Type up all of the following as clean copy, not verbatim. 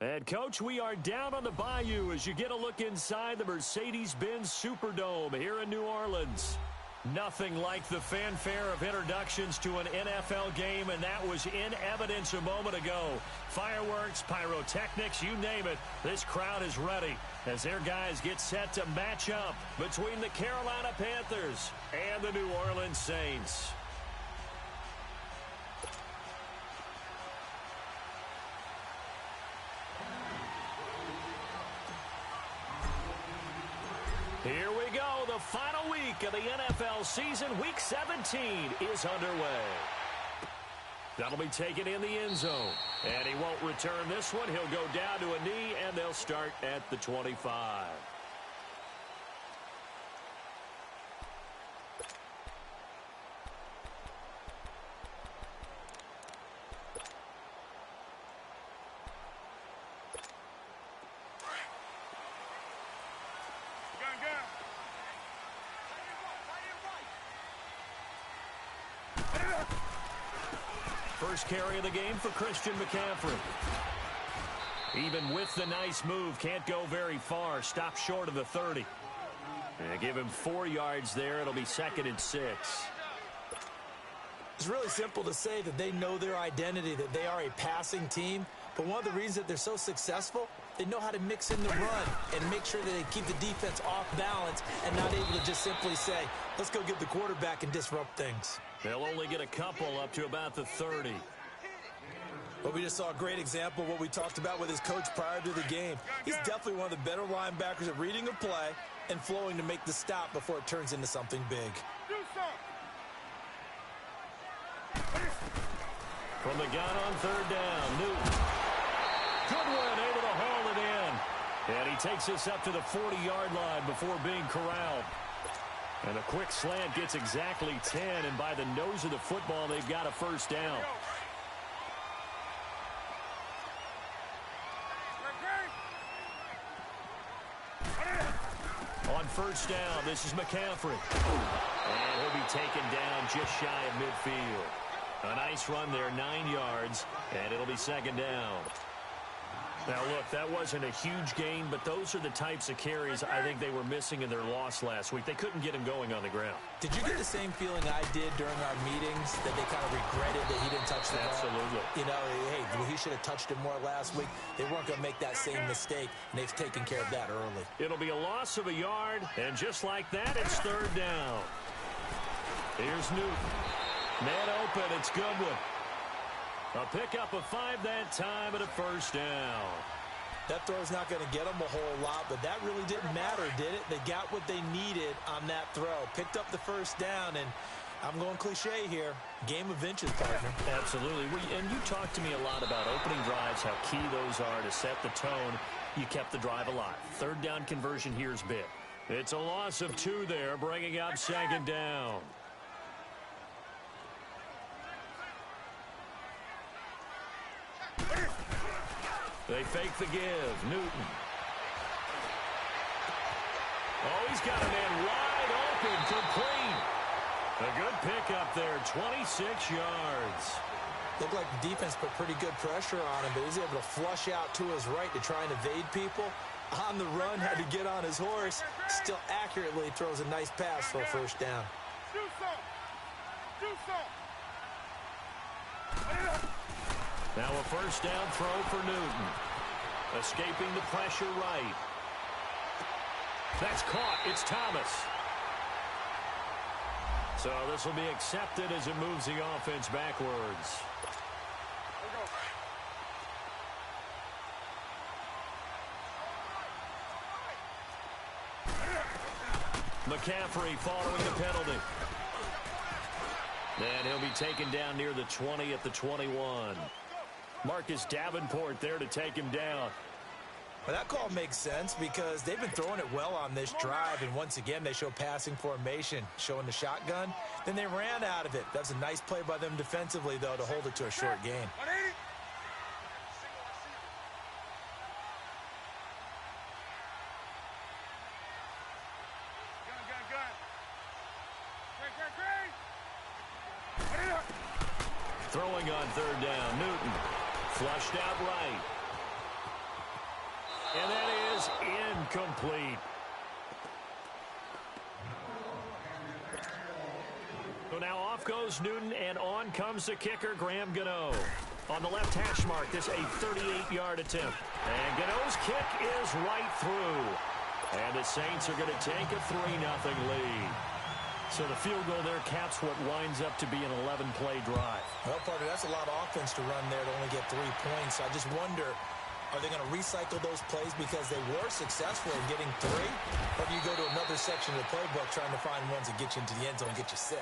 And, Coach, we are down on the Bayou as you get a look inside the Mercedes-Benz Superdome here in New Orleans. Nothing like the fanfare of introductions to an NFL game, and that was in evidence a moment ago. Fireworks, pyrotechnics, you name it, this crowd is ready as their guys get set to match up between the Carolina Panthers and the New Orleans Saints. Here we go. The final week of the NFL season. Week 17 is underway. That'll be taken in the end zone. And he won't return this one. He'll go down to a knee, and they'll start at the 25. First carry of the game for Christian McCaffrey. Even with the nice move, can't go very far. Stop short of the 30. And give him 4 yards there. It'll be 2nd and 6. It's really simple to say that they know their identity, that they are a passing team. But one of the reasons that they're so successful, they know how to mix in the run and make sure that they keep the defense off balance and not able to just simply say, let's go get the quarterback and disrupt things. They'll only get a couple up to about the 30. Well, we just saw a great example of what we talked about with his coach prior to the game. He's definitely one of the better linebackers at reading a play and flowing to make the stop before it turns into something big. From the gun on 3rd down, Newton. Goodwin able to haul it in. And he takes us up to the 40-yard line before being corralled. And a quick slant gets exactly 10, and by the nose of the football, they've got a first down. On 1st down, this is McCaffrey. And he'll be taken down just shy of midfield. A nice run there, 9 yards, and it'll be 2nd down. Now, look, that wasn't a huge gain, but those are the types of carries I think they were missing in their loss last week. They couldn't get him going on the ground. Did you get the same feeling I did during our meetings, that they kind of regretted that he didn't touch the ball? Absolutely. You know, hey, he should have touched it more last week. They weren't going to make that same mistake, and they've taken care of that early. It'll be a loss of a yard, and just like that, it's 3rd down. Here's Newton. Man open, it's Goodwin. A pickup of 5 that time and a first down. That throw's not going to get them a whole lot, but that really didn't matter, did it? They got what they needed on that throw. Picked up the first down, and I'm going cliche here. Game of inches, partner. Absolutely. And you talked to me a lot about opening drives, how key those are to set the tone. You kept the drive alive. 3rd down conversion here is big. It's a loss of 2 there, bringing up 2nd down. They fake the give. Newton. Oh, he's got a man wide open, complete. A good pickup there, 26 yards. Looked like the defense put pretty good pressure on him, but he was able to flush out to his right to try and evade people. On the run, had to get on his horse. Still accurately throws a nice pass for a first down. Now a first down throw for Newton. Escaping the pressure right. That's caught. It's Thomas. So this will be accepted as it moves the offense backwards. McCaffrey following the penalty. And he'll be taken down near the 20 at the 21. Marcus Davenport there to take him down. Well, that call makes sense because they've been throwing it well on this drive, and once again they show passing formation, showing the shotgun. Then they ran out of it. That's a nice play by them defensively, though, to hold it to a short gain. Throwing on 3rd down, Newton. Flushed out right. And that is incomplete. So now off goes Newton, and on comes the kicker, Graham Gano. On the left hash mark, this a 38-yard attempt. And Gano's kick is right through. And the Saints are going to take a 3-0 lead. So the field goal there caps what winds up to be an 11-play drive. Well, partner, that's a lot of offense to run there to only get 3 points. I just wonder, are they going to recycle those plays because they were successful in getting 3? Or do you go to another section of the playbook trying to find ones that get you into the end zone and get you 6?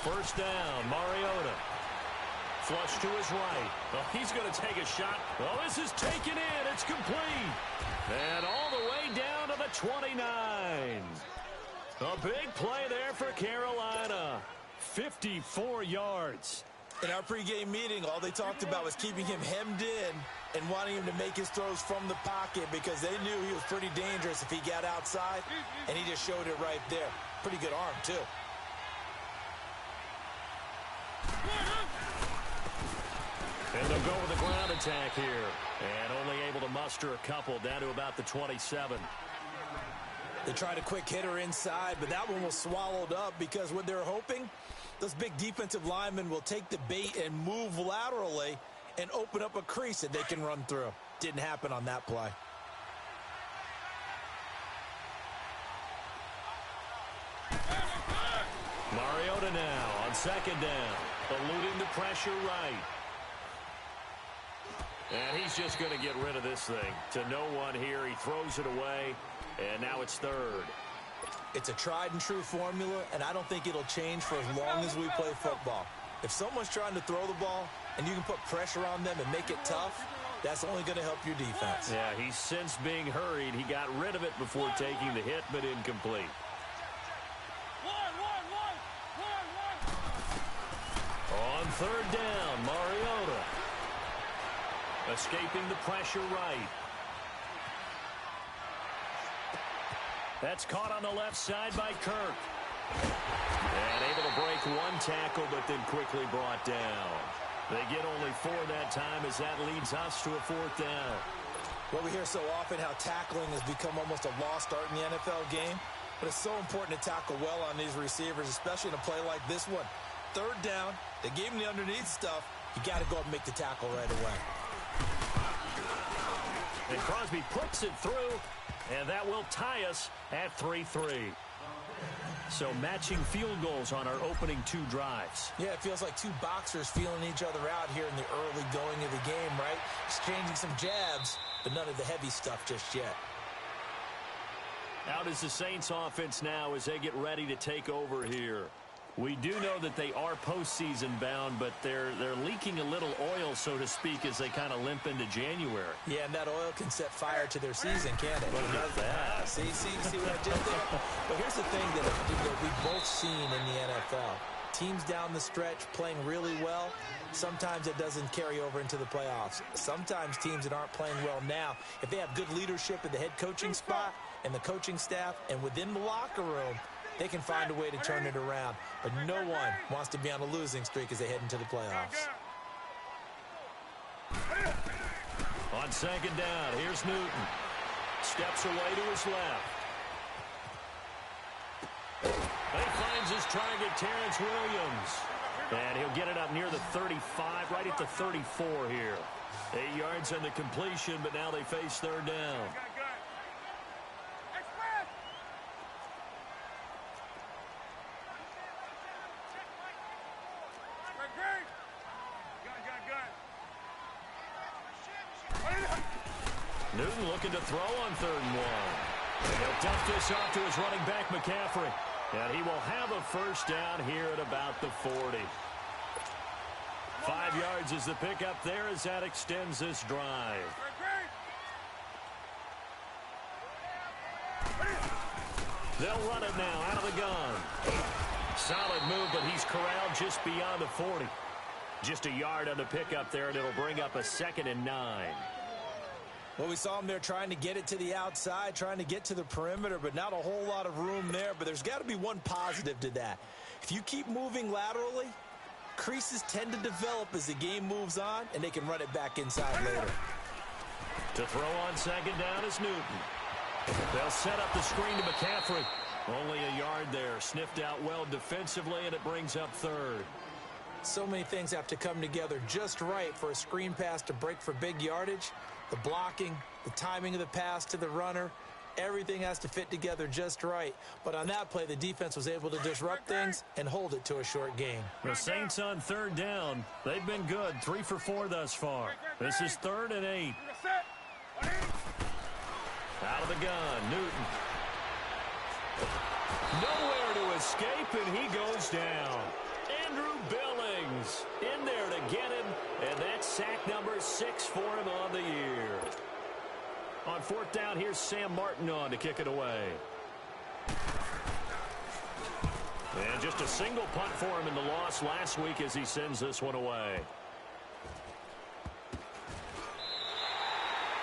First down, Mariota. Flush to his right. Well, he's going to take a shot. Well, this is taken in. It's complete. And all the way down to the 29. A big play there for Carolina. 54 yards. In our pregame meeting, all they talked about was keeping him hemmed in and wanting him to make his throws from the pocket because they knew he was pretty dangerous if he got outside, and he just showed it right there. Pretty good arm, too. And they'll go with the ground attack here. And only able to muster a couple down to about the 27. They tried a quick hitter inside, but that one was swallowed up because what they're hoping, those big defensive linemen will take the bait and move laterally and open up a crease that they can run through. Didn't happen on that play. Mariota now on second down, eluding the pressure right. And he's just going to get rid of this thing to no one here. He throws it away, and now it's third. It's a tried-and-true formula, and I don't think it'll change for as long as we play football. If someone's trying to throw the ball and you can put pressure on them and make it tough, that's only going to help your defense. Yeah, he's since being hurried. He got rid of it before taking the hit, but incomplete. On third down, Mariota. Escaping the pressure right. That's caught on the left side by Kirk. And able to break one tackle, but then quickly brought down. They get only 4 that time as that leads us to a 4th down. Well, we hear so often how tackling has become almost a lost art in the NFL game. But it's so important to tackle well on these receivers, especially in a play like this one. Third down, they gave him the underneath stuff. You got to go up and make the tackle right away. And Crosby puts it through, and that will tie us at 3-3. So matching field goals on our opening 2 drives. Yeah, it feels like 2 boxers feeling each other out here in the early going of the game, right? Exchanging some jabs, but none of the heavy stuff just yet. Out is the Saints offense now as they get ready to take over here. We do know that they are postseason bound, but they're leaking a little oil, so to speak, as they kind of limp into January. Yeah, and that oil can set fire to their season, can't it? Look at that. See what I did there? But here's the thing that we've both seen in the NFL. Teams down the stretch playing really well, sometimes it doesn't carry over into the playoffs. Sometimes teams that aren't playing well now, if they have good leadership at the head coaching spot and the coaching staff and within the locker room, they can find a way to turn it around. But no one wants to be on a losing streak as they head into the playoffs. On second down, here's Newton. Steps away to his left. He finds his target, Terrence Williams. And he'll get it up near the 35, right at the 34 here. 8 yards on the completion, but now they face third down. Newton looking to throw on 3rd and 1. And he'll dump this off to his running back, McCaffrey. And he will have a first down here at about the 40. 5 yards is the pickup there as that extends this drive. They'll run it now out of the gun. Solid move, but he's corralled just beyond the 40. Just a yard on the pickup there, and it'll bring up a 2nd and 9. Well, we saw him there trying to get it to the outside, trying to get to the perimeter, but not a whole lot of room there. But there's got to be one positive to that. If you keep moving laterally, creases tend to develop as the game moves on, and they can run it back inside later. To throw on 2nd down is Newton. They'll set up the screen to McCaffrey. Only a yard there. Sniffed out well defensively, and it brings up 3rd. So many things have to come together just right for a screen pass to break for big yardage. The blocking, the timing of the pass to the runner, everything has to fit together just right. But on that play, the defense was able to disrupt things and hold it to a short gain. The Saints on 3rd down. They've been good, 3 for 4 thus far. This is 3rd and 8. Out of the gun, Newton. Nowhere to escape, and he goes down. Andrew Billings in there to get him, and that's sack number 6 for him on the year. On 4th down, here's Sam Martin on to kick it away. And just a single punt for him in the loss last week as he sends this one away.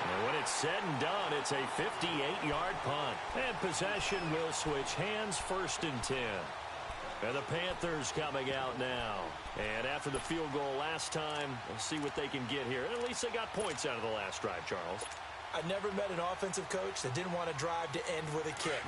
And when it's said and done, it's a 58-yard punt. And possession will switch hands, 1st and 10. And the Panthers coming out now. And after the field goal last time, we'll see what they can get here. And at least they got points out of the last drive, Charles. I've never met an offensive coach that didn't want to drive to end with a kick.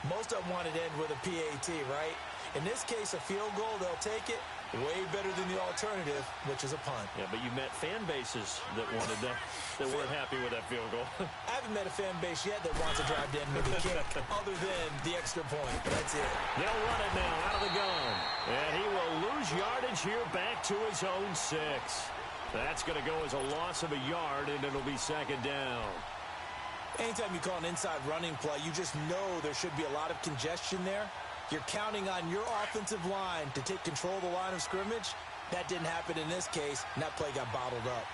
Most of them wanted to end with a PAT, right? In this case, a field goal, they'll take it. Way better than the alternative, which is a punt. Yeah, but you met fan bases that wanted that weren't happy with that field goal. I haven't met a fan base yet that wants to drive to end with a kick other than the extra point. That's it. They'll run it now out of the gun. And he will lose yardage here back to his own 6. That's going to go as a loss of a yard, and it'll be 2nd down. Anytime you call an inside running play, you just know there should be a lot of congestion there. You're counting on your offensive line to take control of the line of scrimmage. That didn't happen in this case, and that play got bottled up.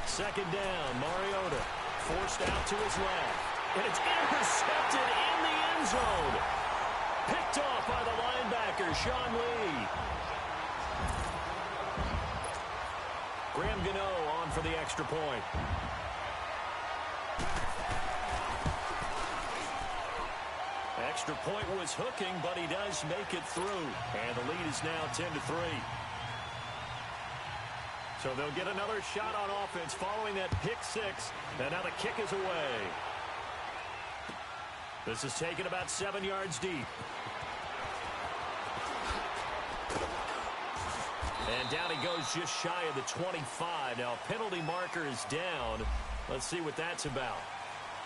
2nd down, Mariota forced out to his left. And it's intercepted in the end zone. Picked off by the linebacker, Sean Lee. Graham Gano on for the extra point. Extra point was hooking, but he does make it through. And the lead is now 10-3. So they'll get another shot on offense following that pick 6. And now the kick is away. This is taken about 7 yards deep. And down he goes just shy of the 25. Now penalty marker is down. Let's see what that's about.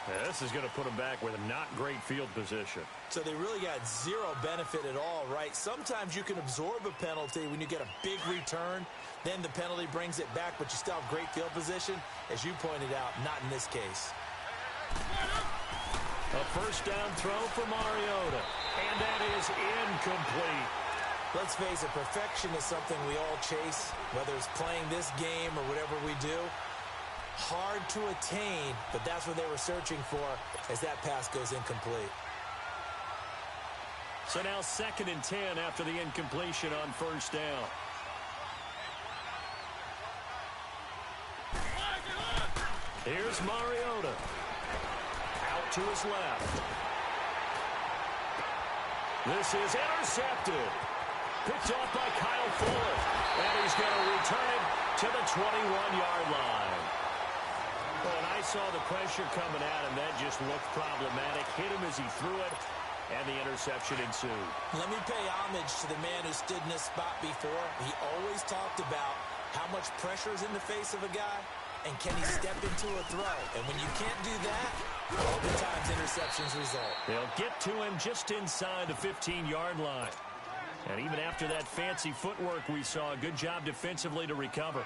Yeah, this is going to put them back with a not great field position. So they really got zero benefit at all, right? Sometimes you can absorb a penalty when you get a big return. Then the penalty brings it back, but you still have great field position. As you pointed out, not in this case. A 1st down throw for Mariota. And that is incomplete. Let's face it, perfection is something we all chase, whether it's playing this game or whatever we do. Hard to attain, but that's what they were searching for as that pass goes incomplete. So now 2nd and 10 after the incompletion on 1st down. Here's Mariota. Out to his left. This is intercepted. Picked off by Kyle Fuller. And he's going to return it to the 21-yard line. Well, and I saw the pressure coming at him. That just looked problematic. Hit him as he threw it, and the interception ensued. Let me pay homage to the man who stood in this spot before. He always talked about how much pressure is in the face of a guy, and can he step into a throw? And when you can't do that, oftentimes interceptions result. They'll get to him just inside the 15-yard line. And even after that fancy footwork we saw, a good job defensively to recover.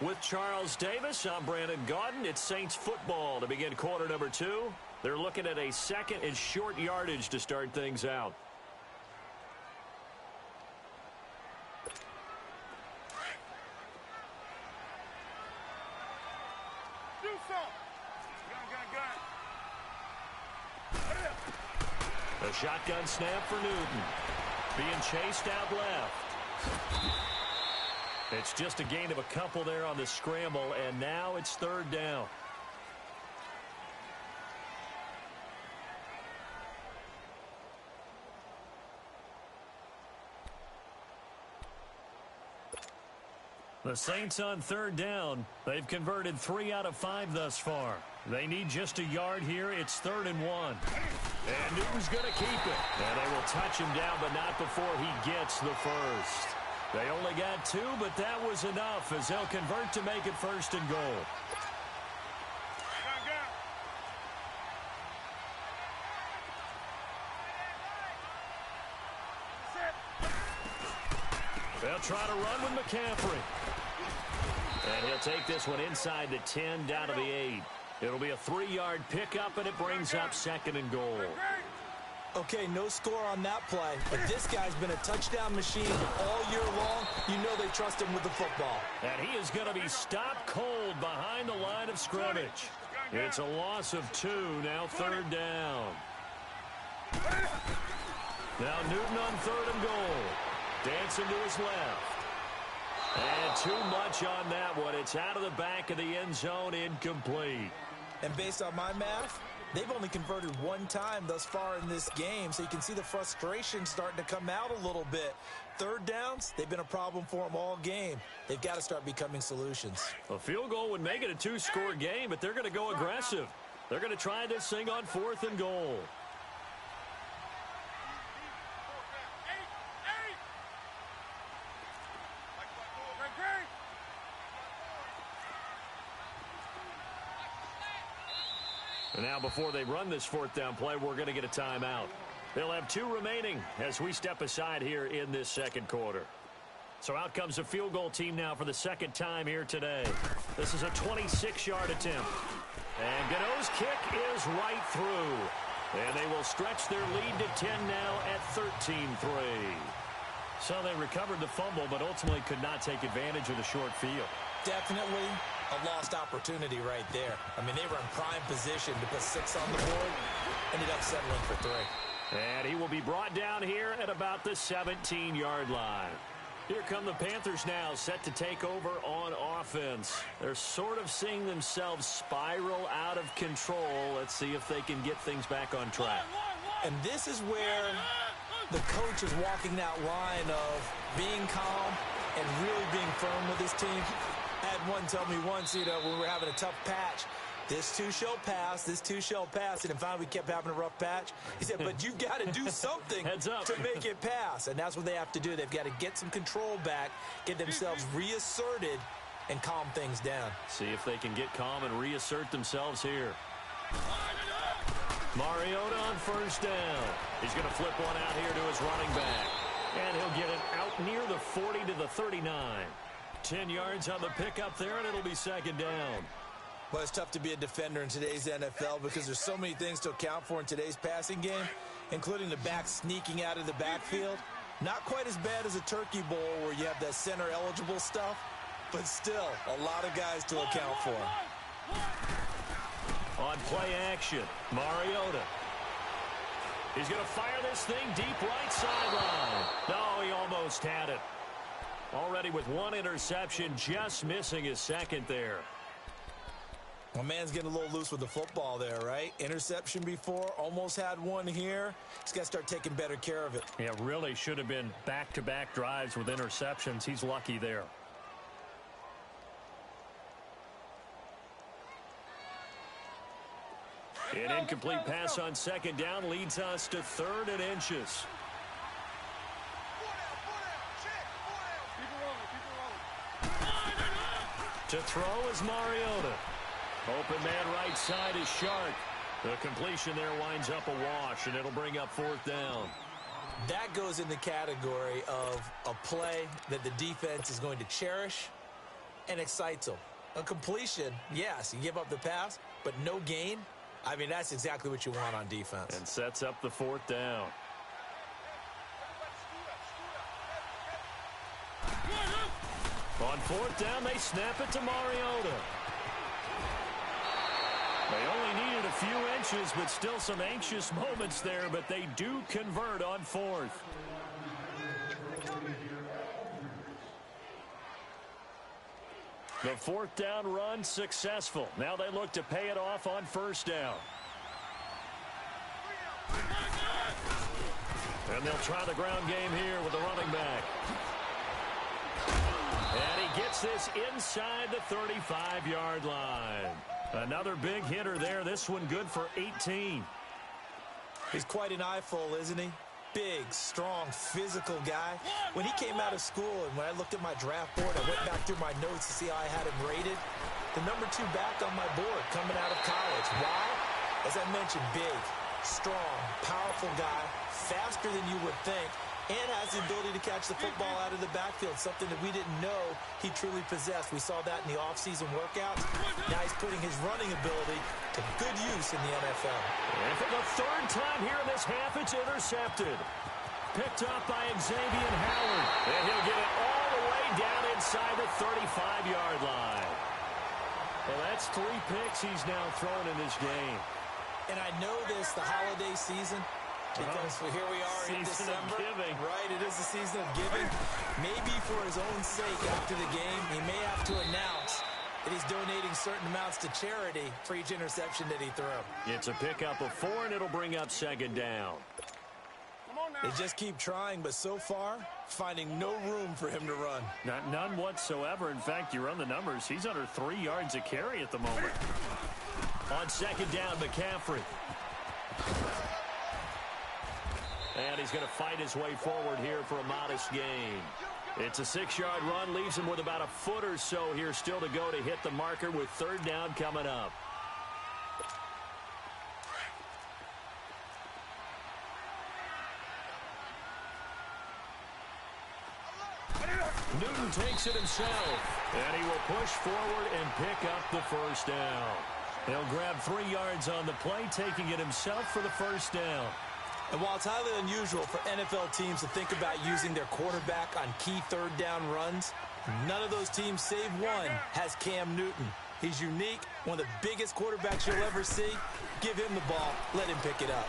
With Charles Davis, I'm Brandon Gaudin. It's Saints football to begin quarter number 2. They're looking at a 2nd and short yardage to start things out. A shotgun snap for Newton. Being chased out left. It's just a gain of a couple there on the scramble, and now it's third down. The Saints on third down. They've converted 3 out of 5 thus far. They need just a yard here. It's 3rd and 1. And Newton's going to keep it. And they will touch him down, but not before he gets the first. They only got 2, but that was enough as they'll convert to make it 1st and goal. They'll try to run with McCaffrey. And he'll take this one inside the 10, down to the 8. It'll be a 3-yard pickup, and it brings up 2nd and goal. Okay, no score on that play, but this guy's been a touchdown machine all year long. You know they trust him with the football. And he is going to be stopped cold behind the line of scrimmage. It's a loss of 2, now 3rd down. Now Newton on 3rd and goal. Dancing to his left. And too much on that one. It's out of the back of the end zone, incomplete. And based on my math, they've only converted 1 time thus far in this game, so you can see the frustration starting to come out a little bit. 3rd downs, they've been a problem for them all game. They've got to start becoming solutions. A field goal would make it a 2-score game, but they're going to go aggressive. They're going to try this thing on 4th and goal. And now before they run this 4th down play, we're going to get a timeout. They'll have 2 remaining as we step aside here in this 2nd quarter. So out comes a field goal team now for the 2nd time here today. This is a 26-yard attempt. And Gano's kick is right through. And they will stretch their lead to 10 now at 13-3. So they recovered the fumble, but ultimately could not take advantage of the short field. Definitely a lost opportunity right there. I mean, they were in prime position to put 6 on the board. Ended up settling for 3. And he will be brought down here at about the 17-yard line. Here come the Panthers now, set to take over on offense. They're sort of seeing themselves spiral out of control. Let's see if they can get things back on track. And this is where the coach is walking that line of being calm and really being firm with his team. I had one tell me once, when we were having a tough patch, this too shall pass, this too shall pass. And finally we kept having a rough patch. He said, but you've got to do something to make it pass. And that's what they have to do. They've got to get some control back, get themselves reasserted, and calm things down. See if they can get calm and reassert themselves here. Mariota on 1st down. He's going to flip one out here to his running back. And he'll get it out near the 40 to the 39. 10 yards on the pickup there, and it'll be 2nd down. Well, it's tough to be a defender in today's NFL because there's so many things to account for in today's passing game, including the back sneaking out of the backfield. Not quite as bad as a turkey bowl where you have that center-eligible stuff, but still a lot of guys to account for. On play action, Mariota. He's going to fire this thing deep right sideline. No, he almost had it. Already with 1 interception, just missing his 2nd there. My man's getting a little loose with the football there, right? Interception before, almost had 1 here. He's got to start taking better care of it. Yeah, really should have been back-to-back drives with interceptions. He's lucky there. An incomplete pass on 2nd down leads us to 3rd and inches. To throw is Mariota. Open man right side is Shark. The completion there winds up a wash, and it'll bring up 4th down. That goes in the category of a play that the defense is going to cherish and excites them. A completion, yes, you give up the pass, but no gain. I mean, that's exactly what you want on defense. And sets up the 4th down. On 4th down, they snap it to Mariota. They only needed a few inches, but still some anxious moments there, but they do convert on fourth. The fourth down run successful. Now they look to pay it off on first down. And they'll try the ground game here with the running back. And he gets this inside the 35-yard line. Another big hitter there. This one good for 18. He's quite an eyeful, isn't he? Big, strong, physical guy. When he came out of school and when I looked at my draft board, I went back through my notes to see how I had him rated. The number 2 back on my board coming out of college. Why? As I mentioned, big, strong, powerful guy, faster than you would think, and has the ability to catch the football out of the backfield, something that we didn't know he truly possessed. We saw that in the offseason workouts. Now he's putting his running ability to good use in the NFL. And for the third time here in this half, it's intercepted. Picked up by Xavier Howard. And he'll get it all the way down inside the 35-yard line. Well, that's 3 picks he's now thrown in this game. And I know this, the holiday season, because here we are in December. Right, it is the season of giving. Maybe for his own sake after the game, he may have to announce that he's donating certain amounts to charity for each interception that he threw. It's a pickup of 4, and it'll bring up second down. They just keep trying, but so far, finding no room for him to run. None whatsoever. In fact, you run the numbers. He's under 3 yards a carry at the moment. On second down, McCaffrey. And he's going to fight his way forward here for a modest gain. It's a 6-yard run, leaves him with about a foot or so here still to go to hit the marker with third down coming up. Newton takes it himself, and he will push forward and pick up the first down. He'll grab 3 yards on the play, taking it himself for the first down. And while it's highly unusual for NFL teams to think about using their quarterback on key third down runs, none of those teams, save one, has Cam Newton. He's unique, one of the biggest quarterbacks you'll ever see. Give him the ball, let him pick it up.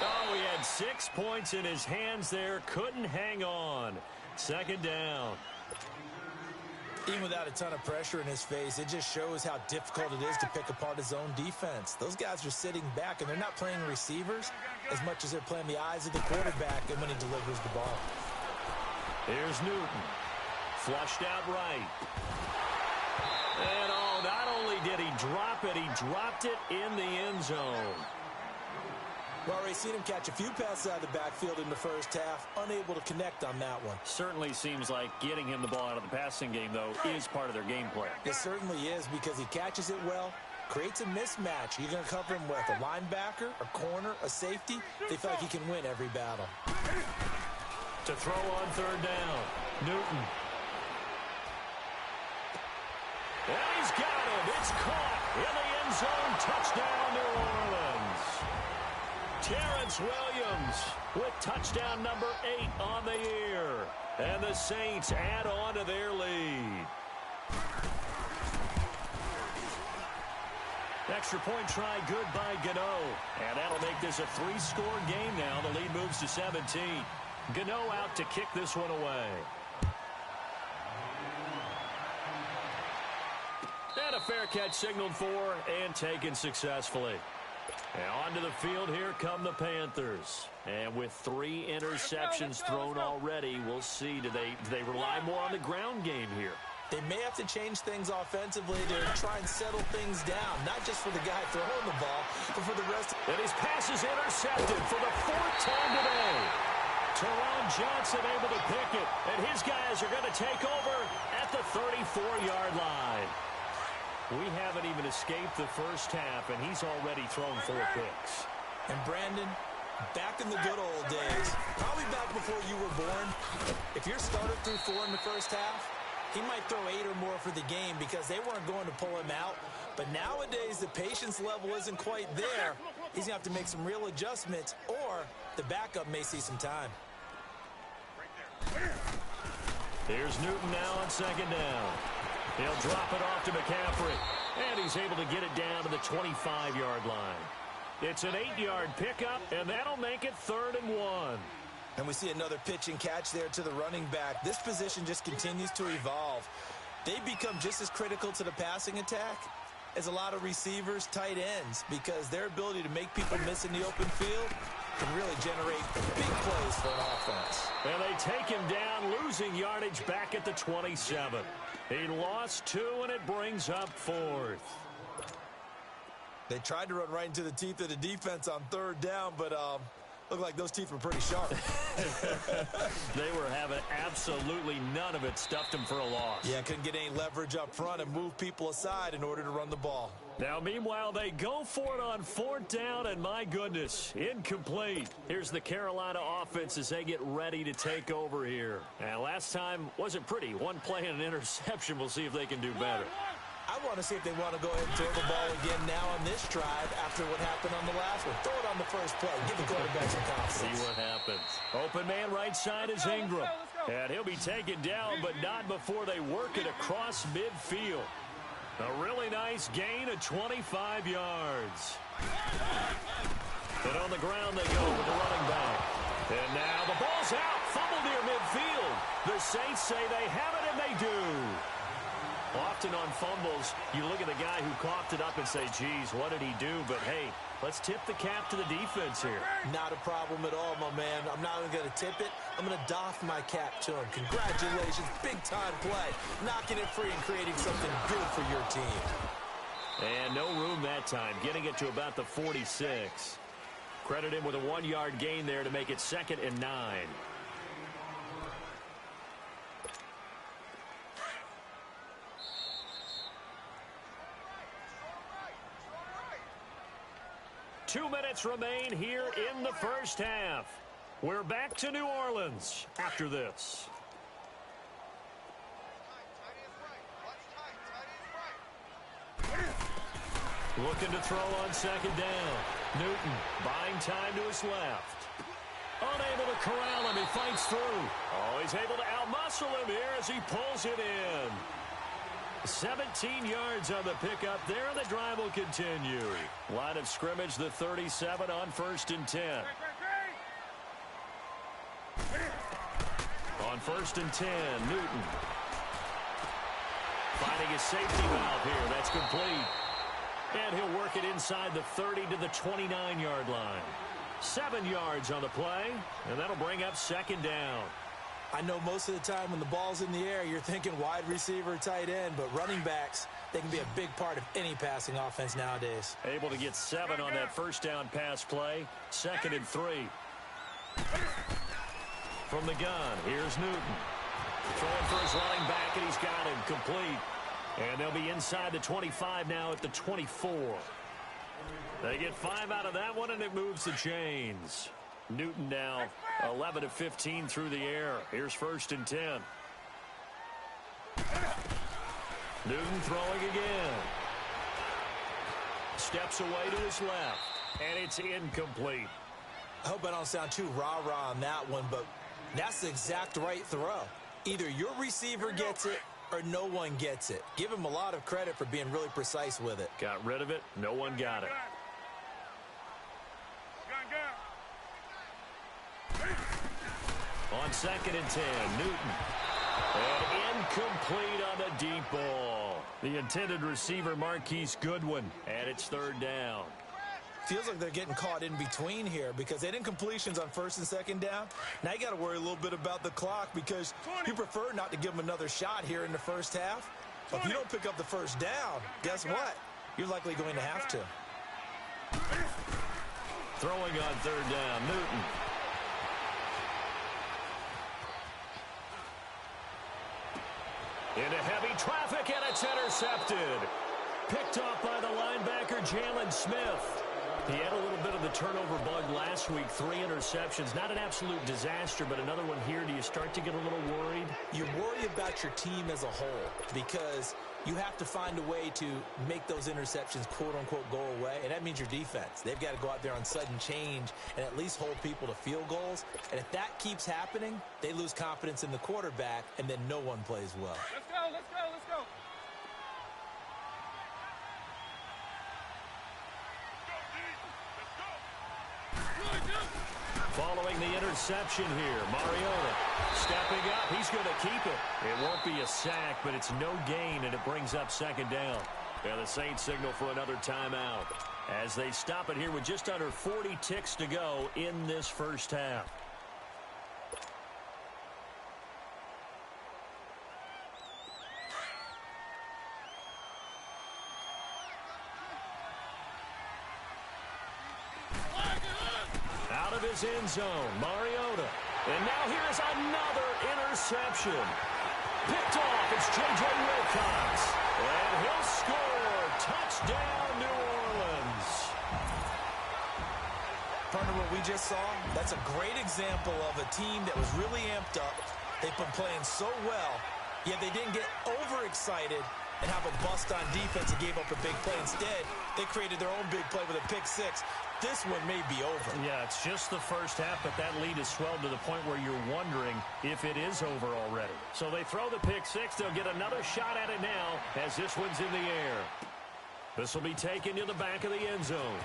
Oh, he had 6 points in his hands there, couldn't hang on. Second down. Even without a ton of pressure in his face, it just shows how difficult it is to pick apart his own defense. Those guys are sitting back, and they're not playing receivers as much as they're playing the eyes of the quarterback and when he delivers the ball. Here's Newton. Flushed out right. And not only did he drop it, he dropped it in the end zone. Well, already seen him catch a few passes out of the backfield in the first half, unable to connect on that one. Certainly seems like getting him the ball out of the passing game, though, is part of their game plan. It certainly is because he catches it well, creates a mismatch. You're going to cover him with a linebacker, a corner, a safety. They feel like he can win every battle. To throw on third down, Newton. And he's got him. It's caught in the end zone. Touchdown, New Orleans. Terrence Williams with touchdown number 8 on the year. And the Saints add on to their lead. Extra point try good by Gano. And that'll make this a 3-score game now. The lead moves to 17. Gano out to kick this one away. And a fair catch signaled for and taken successfully. Now onto the field, here come the Panthers. And with 3 interceptions thrown already, we'll see, do they rely more on the ground game here? They may have to change things offensively to try and settle things down, not just for the guy throwing the ball, but for the rest. And his pass is intercepted for the 4th time today. Teron Johnson able to pick it, and his guys are going to take over at the 34-yard line. We haven't even escaped the first half, and he's already thrown 4 picks. And Brandon, back in the good old days, probably back before you were born, if your starter threw 4 in the first half, he might throw 8 or more for the game because they weren't going to pull him out. But nowadays, the patience level isn't quite there. He's going to have to make some real adjustments, or the backup may see some time. Here's Newton now on second down. He'll drop it off to McCaffrey. And he's able to get it down to the 25-yard line. It's an 8-yard pickup, and that'll make it 3rd and 1. And we see another pitch and catch there to the running back. This position just continues to evolve. They become just as critical to the passing attack as a lot of receivers, tight ends, because their ability to make people miss in the open field can really generate big plays for an offense. And they take him down, losing yardage back at the 27. He lost 2, and it brings up 4th. They tried to run right into the teeth of the defense on 3rd down, but looked like those teeth were pretty sharp. They were having absolutely none of it. Stuffed them for a loss. Yeah, couldn't get any leverage up front and move people aside in order to run the ball. Now, meanwhile, they go for it on 4th down, and my goodness, incomplete. Here's the Carolina offense as they get ready to take over here. And last time wasn't pretty. One play and an interception. We'll see if they can do better. I want to see if they want to go ahead and throw the ball again now on this drive after what happened on the last one. Throw it on the first play. Give the quarterback some confidence. See what happens. Open man right side is Ingram. And he'll be taken down, but not before they work it across midfield. A really nice gain of 25 yards. And on the ground they go with the running back. And now the ball's out. Fumble near midfield. The Saints say they have it, and they do. Often on fumbles, you look at the guy who coughed it up and say, geez, what did he do? But, hey, let's tip the cap to the defense here. Not a problem at all, my man. I'm not even going to tip it. I'm going to doff my cap to him. Congratulations. Big-time play. Knocking it free and creating something good for your team. And no room that time. Getting it to about the 46. Credit him with a 1-yard gain there to make it 2nd and 9. Two minutes remain here in the first half. We're back to New Orleans after this. Looking to throw on 2nd down. Newton buying time to his left. Unable to corral him. He fights through. Oh, he's able to outmuscle him here as he pulls it in. 17 yards on the pickup there, and the drive will continue. Line of scrimmage, the 37 on 1st and 10. On 1st and 10, Newton. Finding his safety valve here. That's complete. And he'll work it inside the 30 to the 29-yard line. 7 yards on the play, and that'll bring up 2nd down. I know most of the time when the ball's in the air, you're thinking wide receiver, tight end, but running backs, they can be a big part of any passing offense nowadays. Able to get 7 on that 1st down pass play. 2nd and 3. From the gun, here's Newton. Throwing for his running back, and he's got him complete. And they'll be inside the 25 now at the 24. They get 5 out of that one, and it moves the chains. Newton now 11 of 15 through the air. Here's 1st and 10. Newton throwing again. Steps away to his left, and it's incomplete. I hope I don't sound too rah-rah on that one, but that's the exact right throw. Either your receiver gets it or no one gets it. Give him a lot of credit for being really precise with it. Got rid of it. No one got it. On 2nd and 10, Newton. And incomplete on the deep ball. The intended receiver, Marquise Goodwin. And it's 3rd down. Feels like they're getting caught in between here because they did incompletions on 1st and 2nd down. Now you got to worry a little bit about the clock because you prefer not to give them another shot here in the first half. But if you don't pick up the 1st down, guess what? You're likely going to have to. Throwing on 3rd down, Newton. Into heavy traffic, and it's intercepted. Picked off by the linebacker, Jalen Smith. He had a little bit of the turnover bug last week, 3 interceptions. Not an absolute disaster, but another one here. Do you start to get a little worried? You worry about your team as a whole because you have to find a way to make those interceptions, quote-unquote, go away, and that means your defense. They've got to go out there on sudden change and at least hold people to field goals. And if that keeps happening, they lose confidence in the quarterback, and then no one plays well. Let's go, let's go, let's go. Following the interception here, Mariota stepping up. He's going to keep it. It won't be a sack, but it's no gain, and it brings up second down. And the Saints signal for another timeout as they stop it here with just under 40 ticks to go in this first half. Out of his end zone, Mariota. And now here's another interception. Picked off, it's J.J. Wilcox. And he'll score. Touchdown, New Orleans. Partner, what we just saw, that's a great example of a team that was really amped up. They've been playing so well, yet they didn't get overexcited and have a bust on defense and gave up a big play. Instead, they created their own big play with a pick six. This one may be over. Yeah, it's just the first half, but that lead has swelled to the point where you're wondering if it is over already. So they throw the pick six. They'll get another shot at it now as this one's in the air. This will be taken to the back of the end zone.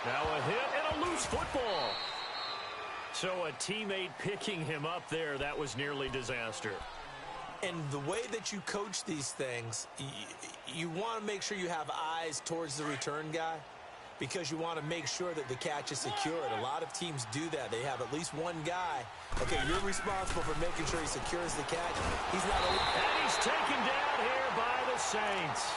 Now a hit and a loose football. So a teammate picking him up there, that was nearly disaster. And the way that you coach these things, you want to make sure you have eyes towards the return guy because you want to make sure that the catch is secured. A lot of teams do that. They have at least one guy. Okay, you're responsible for making sure he secures the catch. He's not over. And he's taken down here by the Saints.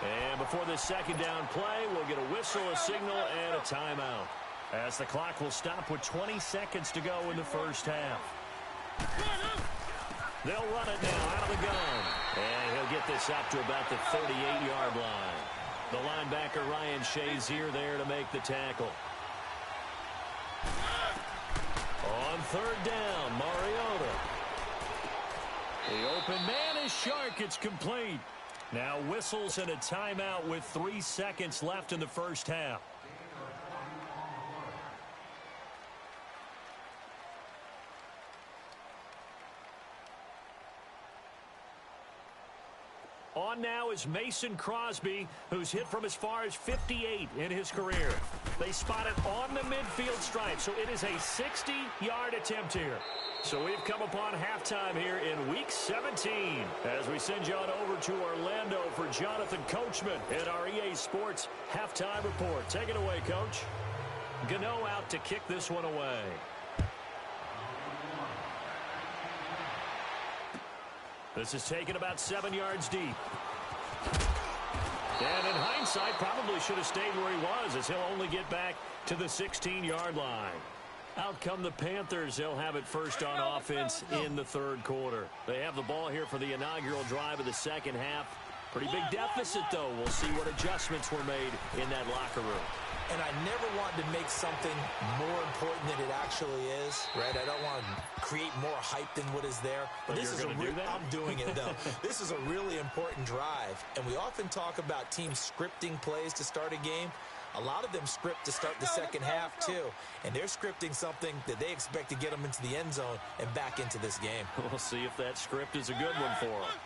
And before this second down play, we'll get a whistle, a signal, and a timeout, as the clock will stop with 20 seconds to go in the first half. They'll run it now out of the gun. And he'll get this up to about the 38-yard line. The linebacker, Ryan Shazier, there to make the tackle. On third down, Mariota. The open man is Shark. It's complete. Now whistles and a timeout with 3 seconds left in the first half. On now is Mason Crosby, who's hit from as far as 58 in his career. They spot it on the midfield stripe, so it is a 60-yard attempt here. So we've come upon halftime here in Week 17 as we send you on over to Orlando for Jonathan Coachman in our EA Sports Halftime Report. Take it away, Coach. Gano out to kick this one away. This is taken about 7 yards deep. And in hindsight, probably should have stayed where he was, as he'll only get back to the 16-yard line. Out come the Panthers. They'll have it first on offense in the third quarter. They have the ball here for the inaugural drive of the second half. Pretty big deficit, though. We'll see what adjustments were made in that locker room. And I never want to make something more important than it actually is, right? I don't want to create more hype than what is there. But this is I'm doing it, though. This is a really important drive. And we often talk about teams scripting plays to start a game. A lot of them script to start the second half, too. And they're scripting something that they expect to get them into the end zone and back into this game. We'll see if that script is a good one for them.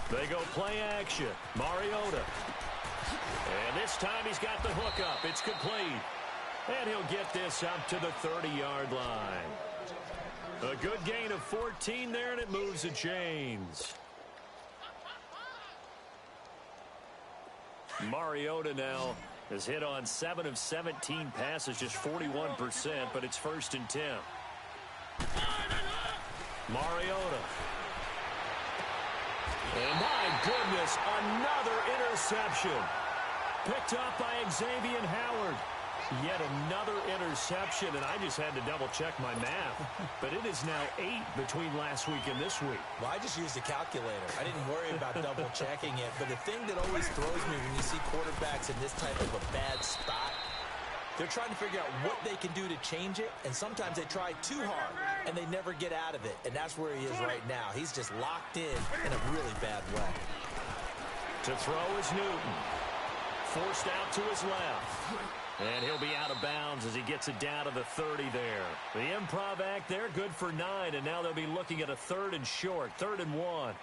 They go play action. Mariota. And this time he's got the hook up. It's complete. And he'll get this up to the 30-yard line. A good gain of 14 there, and it moves the chains. Mariota now has hit on 7 of 17 passes, just 41%, but it's 1st and 10. Mariota. And my goodness, another interception. Picked up by Xavier Howard. Yet another interception, and I just had to double-check my math. But it is now 8 between last week and this week. Well, I just used a calculator. I didn't worry about double-checking it. But the thing that always throws me when you see quarterbacks in this type of a bad spot, they're trying to figure out what they can do to change it, and sometimes they try too hard, and they never get out of it. And that's where he is right now. He's just locked in a really bad way. To throw is Newton. Forced out to his left. And he'll be out of bounds as he gets it down to the 30 there. The improv act there, good for 9, and now they'll be looking at a 3rd and short, 3rd and 1.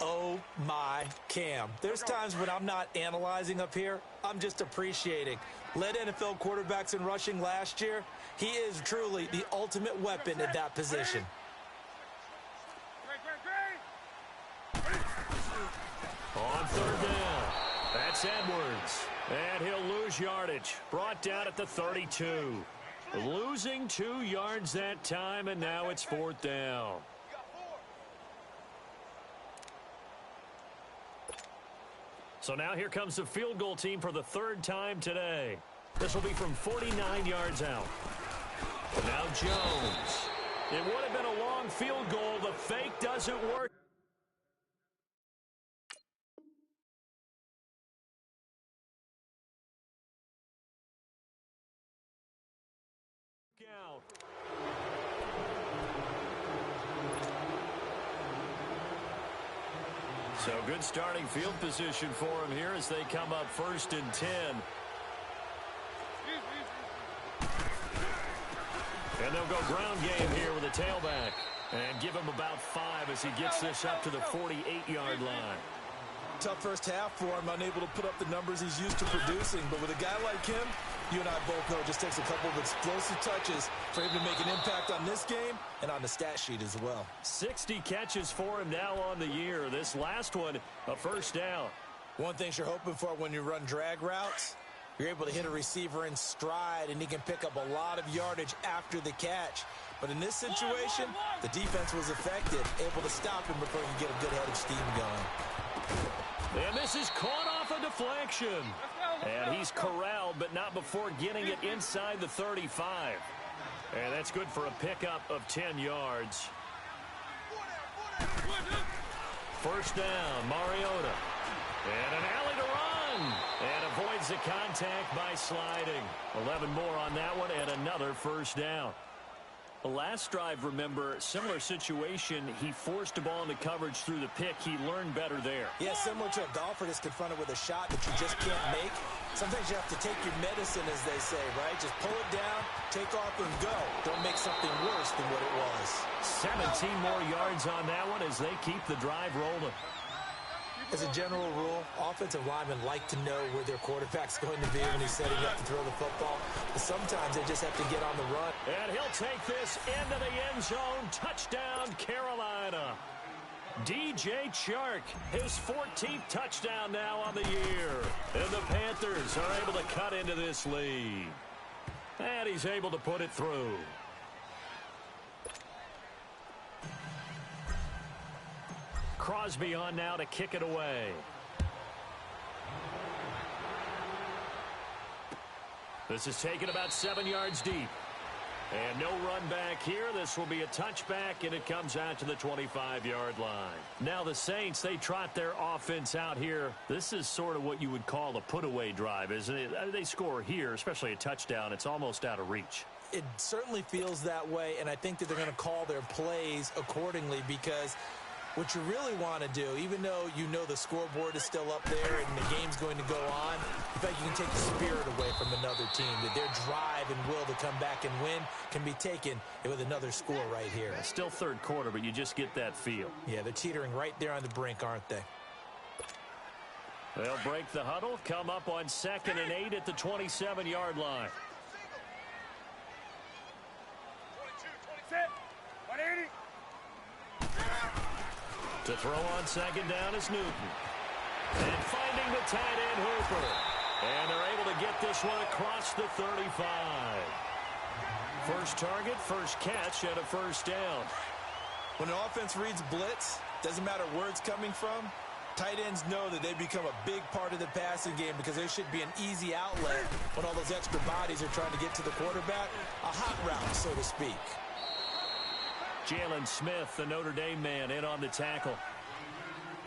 Oh, my Cam. There's times when I'm not analyzing up here. I'm just appreciating. Led NFL quarterbacks in rushing last year. He is truly the ultimate weapon at that position. On third down, that's Edwards. And he'll lose yardage. Brought down at the 32. Losing 2 yards that time, and now it's fourth down. So now here comes the field goal team for the 3rd time today. This will be from 49 yards out. Now Jones. It would have been a long field goal. The fake doesn't work. So good starting field position for him here as they come up 1st and 10. And they'll go ground game here with a tailback. And give him about 5 as he gets this up to the 48-yard line. Tough first half for him, unable to put up the numbers he's used to producing. But with a guy like him, you and I both know it just takes a couple of explosive touches for him to make an impact on this game and on the stat sheet as well. 60 catches for him now on the year. This last one, a first down. One thing you're hoping for when you run drag routes, you're able to hit a receiver in stride, and he can pick up a lot of yardage after the catch. But in this situation, the defense was effective, able to stop him before he could get a good head of steam going. And this is caught off a deflection. And he's corralled, but not before getting it inside the 35. And that's good for a pickup of 10 yards. First down, Mariota. And an alley to run. And avoids the contact by sliding. 11 more on that one, and another first down. The last drive, remember, similar situation. He forced the ball into coverage through the pick. He learned better there. Yeah, similar to a golfer that's confronted with a shot that you just can't make. Sometimes you have to take your medicine, as they say, right? Just pull it down, take off, and go. Don't make something worse than what it was. 17 more yards on that one as they keep the drive rolling. As a general rule, offensive linemen like to know where their quarterback's going to be when he's setting up to throw the football. But sometimes they just have to get on the run. And he'll take this into the end zone. Touchdown, Carolina. DJ Chark, his 14th touchdown now on the year. And the Panthers are able to cut into this lead. And he's able to put it through. Crosby on now to kick it away. This is taken about 7 yards deep. And no run back here. This will be a touchback, and it comes out to the 25-yard line. Now the Saints, they trot their offense out here. This is sort of what you would call a put-away drive, isn't it? They score here, especially a touchdown. It's almost out of reach. It certainly feels that way, and I think that they're going to call their plays accordingly because what you really want to do, even though you know the scoreboard is still up there and the game's going to go on, in fact, you can take the spirit away from another team, that their drive and will to come back and win can be taken with another score right here. It's still third quarter, but you just get that feel. Yeah, they're teetering right there on the brink, aren't they? They'll break the huddle, come up on 2nd and 8 at the 27-yard line. 180. To throw on 2nd down is Newton. And finding the tight end, Hooper. And they're able to get this one across the 35. First target, first catch, and a first down. When an offense reads blitz, doesn't matter where it's coming from, tight ends know that they become a big part of the passing game because there should be an easy outlet when all those extra bodies are trying to get to the quarterback. A hot route, so to speak. Jalen Smith, the Notre Dame man, in on the tackle.